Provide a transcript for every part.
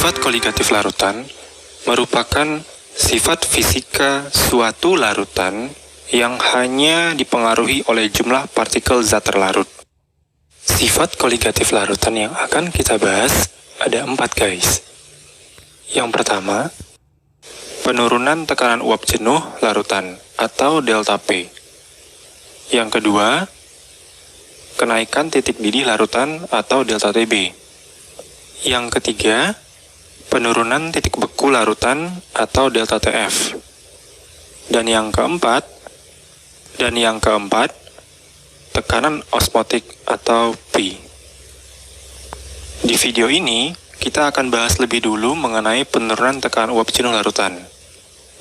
Sifat koligatif larutan merupakan sifat fisika suatu larutan yang hanya dipengaruhi oleh jumlah partikel zat terlarut. Sifat koligatif larutan yang akan kita bahas ada 4 guys. Yang pertama, penurunan tekanan uap jenuh larutan atau delta P. Yang kedua, kenaikan titik didih larutan atau delta TB. Yang ketiga, penurunan titik beku larutan atau delta TF. Dan yang keempat, tekanan osmotik atau P. Di video ini, kita akan bahas lebih dulu mengenai penurunan tekanan uap jenuh larutan.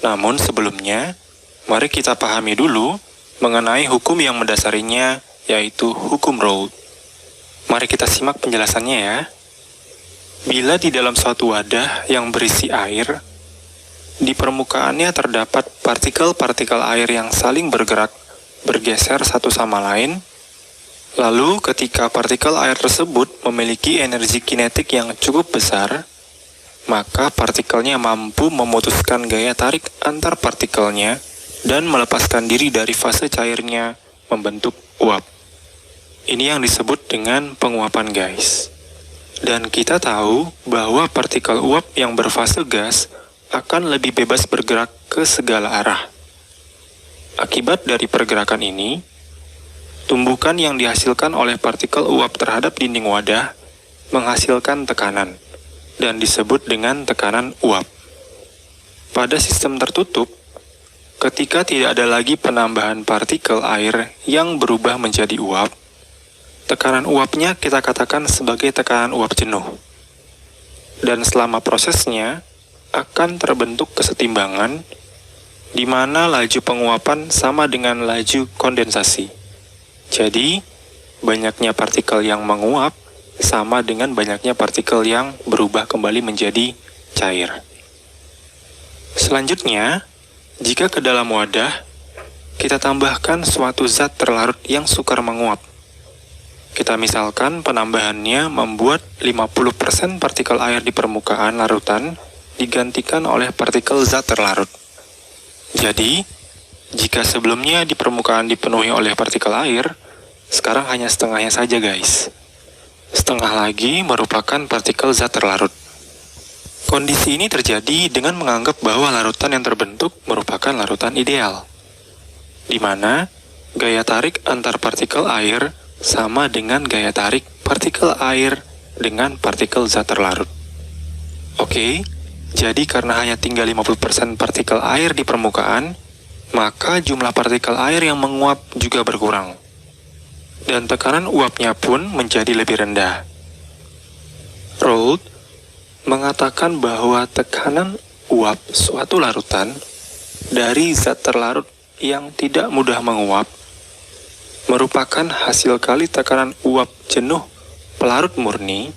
Namun sebelumnya, mari kita pahami dulu mengenai hukum yang mendasarinya, yaitu hukum Raoult. Mari kita simak penjelasannya ya. Bila di dalam suatu wadah yang berisi air, di permukaannya terdapat partikel-partikel air yang saling bergeser satu sama lain, lalu ketika partikel air tersebut memiliki energi kinetik yang cukup besar, maka partikelnya mampu memutuskan gaya tarik antar partikelnya dan melepaskan diri dari fase cairnya membentuk uap. Ini yang disebut dengan penguapan guys. Dan kita tahu bahwa partikel uap yang berfase gas akan lebih bebas bergerak ke segala arah. Akibat dari pergerakan ini, tumbukan yang dihasilkan oleh partikel uap terhadap dinding wadah menghasilkan tekanan, dan disebut dengan tekanan uap. Pada sistem tertutup, ketika tidak ada lagi penambahan partikel air yang berubah menjadi uap, tekanan uapnya kita katakan sebagai tekanan uap jenuh. Dan selama prosesnya akan terbentuk kesetimbangan di mana laju penguapan sama dengan laju kondensasi. Jadi, banyaknya partikel yang menguap sama dengan banyaknya partikel yang berubah kembali menjadi cair. Selanjutnya, jika ke dalam wadah, kita tambahkan suatu zat terlarut yang sukar menguap. Kita misalkan penambahannya membuat 50% partikel air di permukaan larutan digantikan oleh partikel zat terlarut. Jadi, jika sebelumnya di permukaan dipenuhi oleh partikel air, sekarang hanya setengahnya saja guys. Setengah lagi merupakan partikel zat terlarut. Kondisi ini terjadi dengan menganggap bahwa larutan yang terbentuk merupakan larutan ideal, di mana gaya tarik antar partikel air sama dengan gaya tarik partikel air dengan partikel zat terlarut. Oke, jadi karena hanya tinggal 50% partikel air di permukaan, maka jumlah partikel air yang menguap juga berkurang. Dan tekanan uapnya pun menjadi lebih rendah. Raoult mengatakan bahwa tekanan uap suatu larutan dari zat terlarut yang tidak mudah menguap merupakan hasil kali tekanan uap jenuh pelarut murni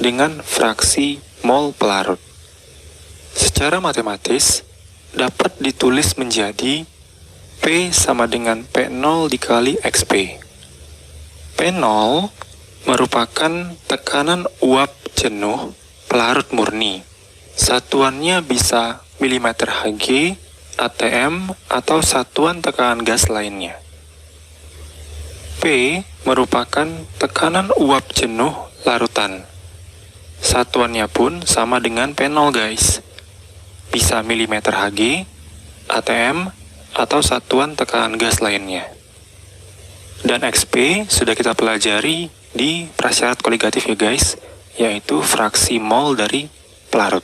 dengan fraksi mol pelarut. Secara matematis, dapat ditulis menjadi P sama dengan P0 dikali XP. P0 merupakan tekanan uap jenuh pelarut murni. Satuannya bisa mm²Hg, atm, atau satuan tekanan gas lainnya. P merupakan tekanan uap jenuh larutan. Satuannya pun sama dengan P0 guys. Bisa mm²Hg, atm, atau satuan tekanan gas lainnya. Dan XP sudah kita pelajari di prasyarat koligatif ya guys, yaitu fraksi mol dari pelarut.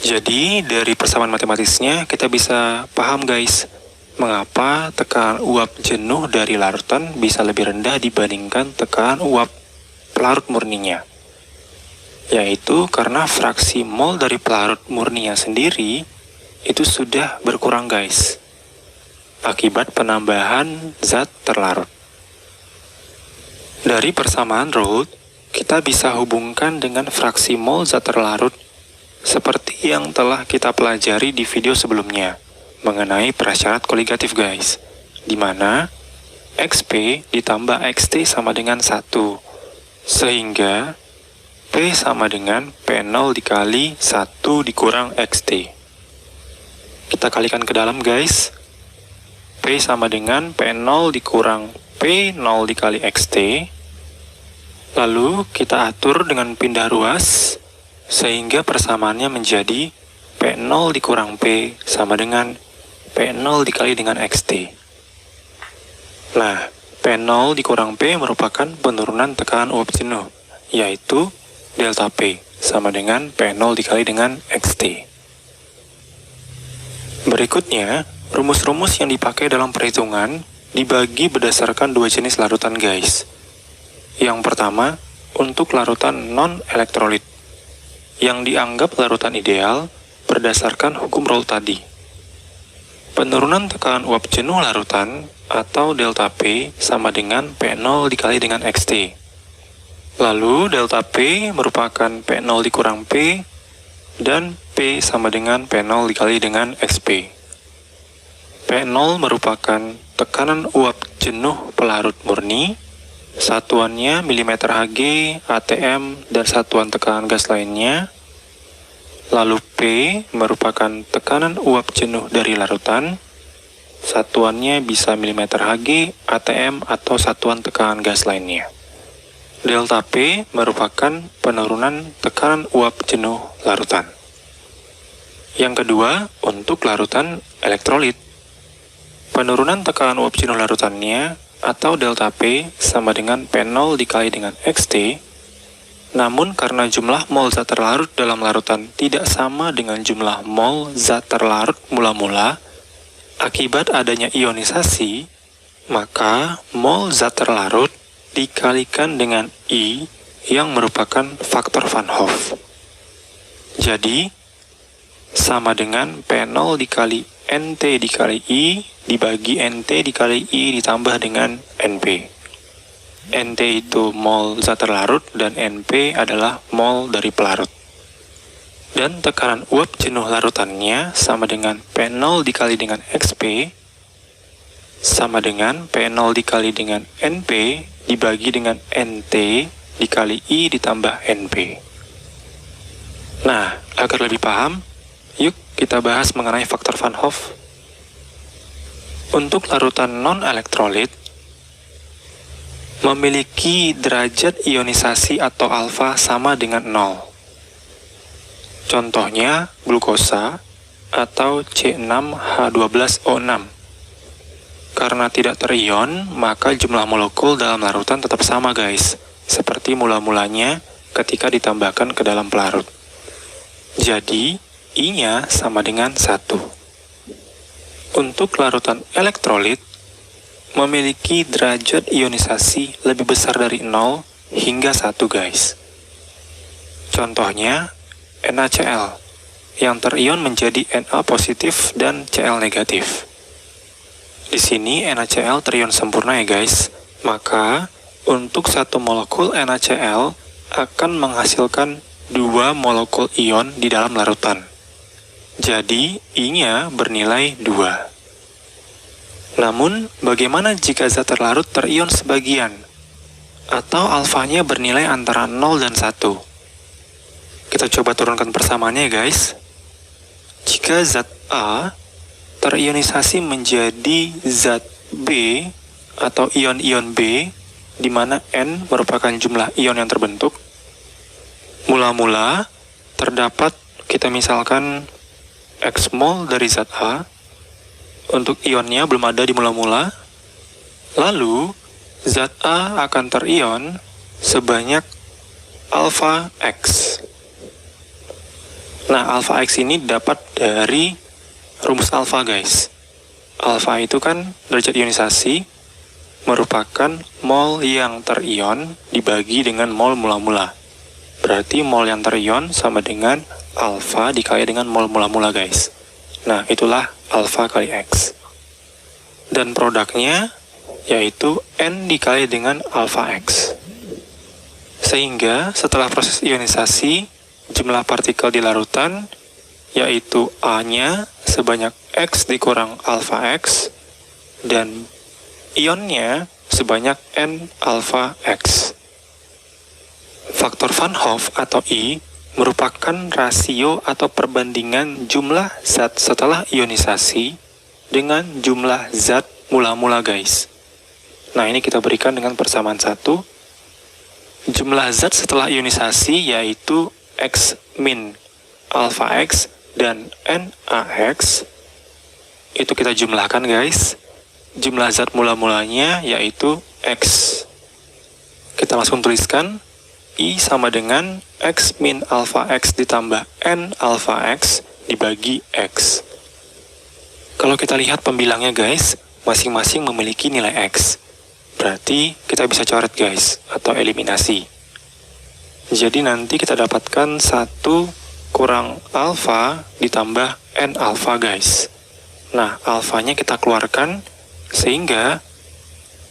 Jadi dari persamaan matematisnya kita bisa paham guys, mengapa tekanan uap jenuh dari larutan bisa lebih rendah dibandingkan tekanan uap pelarut murninya. Yaitu karena fraksi mol dari pelarut murninya sendiri itu sudah berkurang guys, akibat penambahan zat terlarut. Dari persamaan Raoult, kita bisa hubungkan dengan fraksi mol zat terlarut seperti yang telah kita pelajari di video sebelumnya mengenai prasyarat koligatif guys, di mana XP ditambah XT sama dengan 1, sehingga P sama dengan P0 dikali 1 dikurang XT. Kita kalikan ke dalam guys. P sama dengan P0 dikurang P0 dikali XT. Lalu kita atur dengan pindah ruas, sehingga persamaannya menjadi P0 dikurang P sama dengan P0 dikali dengan XT. Nah, P0 dikurang P merupakan penurunan tekanan uap jenuh, yaitu delta P sama dengan P0 dikali dengan XT. Berikutnya, rumus-rumus yang dipakai dalam perhitungan dibagi berdasarkan dua jenis larutan guys. Yang pertama, untuk larutan non-elektrolit, yang dianggap larutan ideal berdasarkan hukum Rolle tadi. Penurunan tekanan uap jenuh larutan atau delta P sama dengan P0 dikali dengan XT. Lalu delta P merupakan P0 dikurang P dan P sama dengan P0 dikali dengan XP. P0 merupakan tekanan uap jenuh pelarut murni, satuannya mmHg, atm, dan satuan tekanan gas lainnya. Lalu P merupakan tekanan uap jenuh dari larutan, satuannya bisa mmHg, atm, atau satuan tekanan gas lainnya. Delta P merupakan penurunan tekanan uap jenuh larutan. Yang kedua, untuk larutan elektrolit. Penurunan tekanan uap jenuh larutannya atau delta P sama dengan P0 dikali dengan XT, namun karena jumlah mol zat terlarut dalam larutan tidak sama dengan jumlah mol zat terlarut mula-mula, akibat adanya ionisasi, maka mol zat terlarut dikalikan dengan I yang merupakan faktor Van Hoff. Jadi, sama dengan P0 dikali NT dikali I dibagi NT dikali I ditambah dengan NP. NT itu mol zat terlarut dan NP adalah mol dari pelarut. Dan tekanan uap jenuh larutannya sama dengan P0 dikali dengan XP sama dengan P0 dikali dengan NP dibagi dengan NT dikali I ditambah NP. Nah, agar lebih paham, yuk kita bahas mengenai faktor Van Hoff. Untuk larutan non-elektrolit, memiliki derajat ionisasi atau alfa sama dengan 0. Contohnya, glukosa atau C6H12O6. Karena tidak terion, maka jumlah molekul dalam larutan tetap sama guys, seperti mula-mulanya ketika ditambahkan ke dalam pelarut. Jadi, I-nya sama dengan 1. Untuk larutan elektrolit, memiliki derajat ionisasi lebih besar dari 0 hingga 1 guys. Contohnya, NaCl, yang terion menjadi Na positif dan Cl negatif. Di sini NaCl terion sempurna ya guys, maka untuk satu molekul NaCl akan menghasilkan 2 molekul ion di dalam larutan. Jadi, I-nya bernilai 2. Namun, bagaimana jika zat terlarut terion sebagian? Atau alfanya bernilai antara 0 dan 1? Kita coba turunkan persamaannya guys. Jika zat A terionisasi menjadi zat B atau ion-ion B, di mana N merupakan jumlah ion yang terbentuk, mula-mula terdapat, kita misalkan, X mol dari zat A, untuk ionnya belum ada di mula-mula, lalu zat A akan terion sebanyak alpha X. Nah, alpha X ini dapat dari rumus alpha guys. Alpha itu kan derajat ionisasi, merupakan mol yang terion dibagi dengan mol mula-mula. Berarti mol yang terion sama dengan alpha dikali dengan mol mula-mula guys. Nah, itulah alpha kali X. Dan produknya yaitu N dikali dengan alpha X. Sehingga setelah proses ionisasi, jumlah partikel di larutan yaitu A-nya sebanyak X dikurang alpha X dan ionnya sebanyak N alpha X. Faktor Van Hoff atau I merupakan rasio atau perbandingan jumlah zat setelah ionisasi dengan jumlah zat mula-mula, guys. Nah, ini kita berikan dengan persamaan 1. Jumlah zat setelah ionisasi yaitu X min alpha X dan NaX. Itu kita jumlahkan, guys. Jumlah zat mula-mulanya yaitu X. Kita langsung tuliskan I sama dengan X min alpha X ditambah N alpha X dibagi X. Kalau kita lihat pembilangnya, guys, masing-masing memiliki nilai X. Berarti kita bisa coret, guys, atau eliminasi. Jadi nanti kita dapatkan 1 kurang alpha ditambah N alpha, guys. Nah, alfanya kita keluarkan, sehingga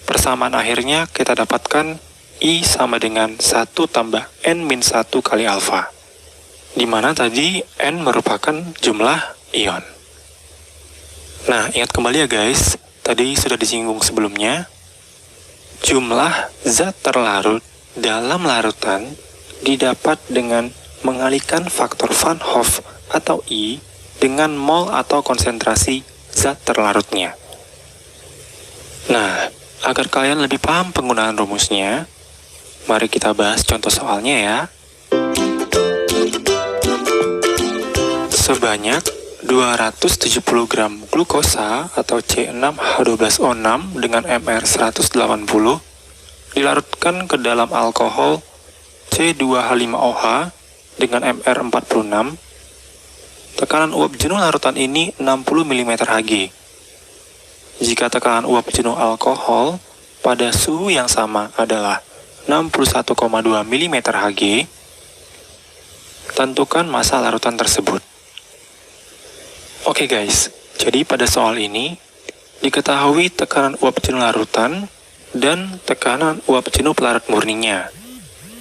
persamaan akhirnya kita dapatkan I sama dengan 1 tambah N min 1 kali alfa, di mana tadi N merupakan jumlah ion. Nah, ingat kembali ya, guys, tadi sudah disinggung sebelumnya, jumlah zat terlarut dalam larutan didapat dengan mengalihkan faktor Van Hoff atau I dengan mol atau konsentrasi zat terlarutnya. Nah, agar kalian lebih paham penggunaan rumusnya, mari kita bahas contoh soalnya ya. Sebanyak 270 gram glukosa atau C6H12O6 dengan MR 180 dilarutkan ke dalam alkohol C2H5OH dengan MR 46. Tekanan uap jenuh larutan ini 60 mm Hg. Jika tekanan uap jenuh alkohol pada suhu yang sama adalah 61,2 mm Hg, tentukan massa larutan tersebut. Oke, guys, jadi pada soal ini diketahui tekanan uap jenuh larutan dan tekanan uap jenuh pelarut murninya.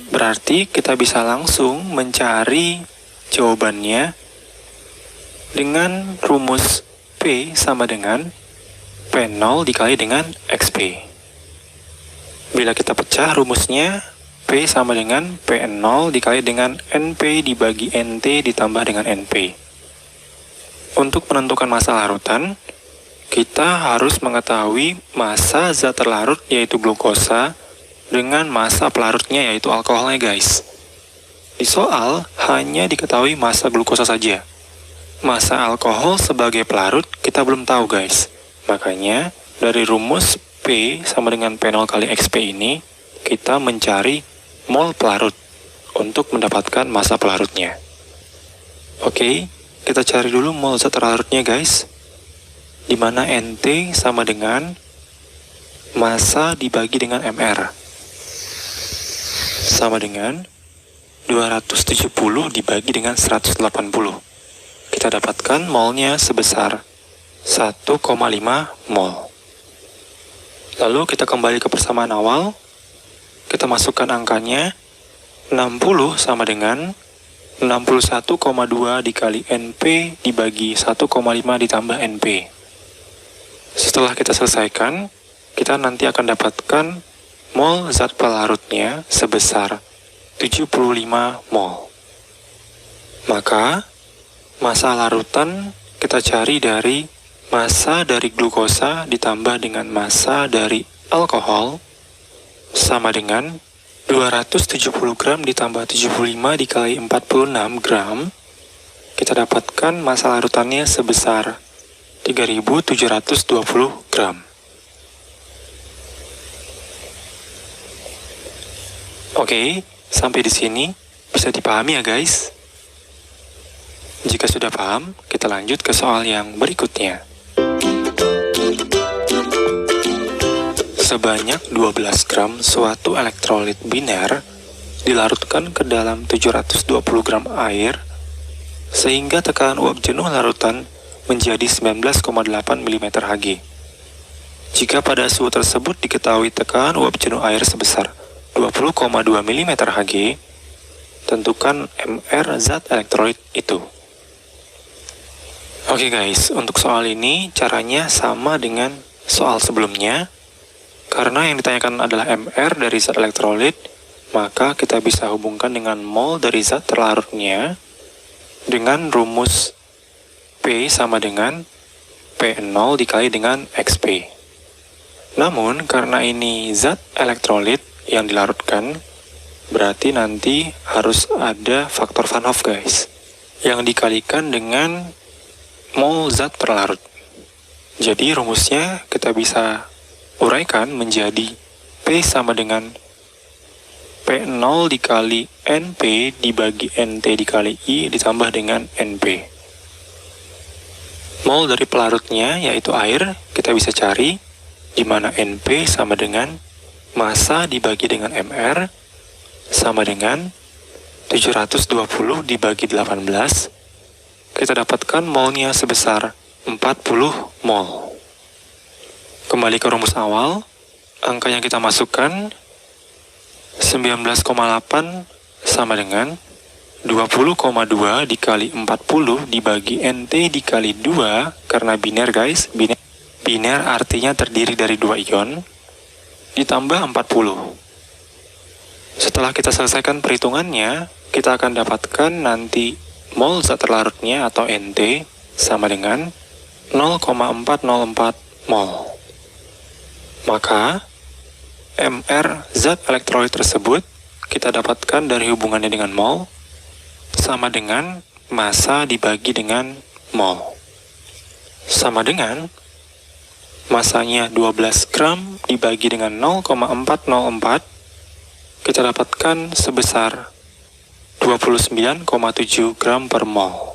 Berarti kita bisa langsung mencari jawabannya dengan rumus P sama dengan P0 dikali dengan XP. Bila kita pecah rumusnya, P sama dengan P0 dikali dengan NP dibagi NT ditambah dengan NP. Untuk menentukan massa larutan, kita harus mengetahui massa zat terlarut yaitu glukosa dengan massa pelarutnya yaitu alkoholnya, guys. Di soal hanya diketahui massa glukosa saja. Massa alkohol sebagai pelarut kita belum tahu, guys. Makanya dari rumus P sama dengan P0 kali XP ini, kita mencari mol pelarut untuk mendapatkan massa pelarutnya. Oke, kita cari dulu mol zat terlarutnya, guys. Di mana NT sama dengan massa dibagi dengan MR. Sama dengan 270 dibagi dengan 180. Kita dapatkan molnya sebesar 1,5 mol. Lalu kita kembali ke persamaan awal, kita masukkan angkanya, 60 sama dengan 61,2 dikali NP dibagi 1,5 ditambah NP. Setelah kita selesaikan, kita nanti akan dapatkan mol zat pelarutnya sebesar 75 mol. Maka, massa larutan kita cari dari massa dari glukosa ditambah dengan massa dari alkohol sama dengan 270 gram ditambah 75 dikali 46 gram. Kita dapatkan massa larutannya sebesar 3.720 gram. Oke, sampai di sini bisa dipahami ya, guys. Jika sudah paham, kita lanjut ke soal yang berikutnya. Sebanyak 12 gram suatu elektrolit biner dilarutkan ke dalam 720 gram air sehingga tekanan uap jenuh larutan menjadi 19,8 mm Hg. Jika pada suhu tersebut diketahui tekanan uap jenuh air sebesar 20,2 mm Hg, tentukan MR zat elektrolit itu. Oke, guys, untuk soal ini caranya sama dengan soal sebelumnya. Karena yang ditanyakan adalah MR dari zat elektrolit, maka kita bisa hubungkan dengan mol dari zat terlarutnya dengan rumus P sama dengan P0 dikali dengan XP. Namun, karena ini zat elektrolit yang dilarutkan, berarti nanti harus ada faktor Van Hoff, guys, yang dikalikan dengan mol zat terlarut. Jadi, rumusnya kita bisa uraikan menjadi P sama dengan P0 dikali NP dibagi NT dikali I ditambah dengan NP. Mol dari pelarutnya, yaitu air, kita bisa cari, di mana NP sama dengan massa dibagi dengan MR, sama dengan 720 dibagi 18. Kita dapatkan molnya sebesar 40 mol. Kembali ke rumus awal, angka yang kita masukkan 19,8 sama dengan 20,2 dikali 40 dibagi NT dikali 2, karena biner, guys. Biner artinya terdiri dari 2 ion, ditambah 40. Setelah kita selesaikan perhitungannya, kita akan dapatkan nanti mol zat terlarutnya atau NT sama dengan 0,404 mol. Maka, MR zat elektrolit tersebut kita dapatkan dari hubungannya dengan mol sama dengan massa dibagi dengan mol. Sama dengan massanya 12 gram dibagi dengan 0,404, kita dapatkan sebesar 29,7 gram per mol.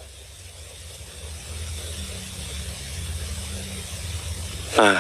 Nah,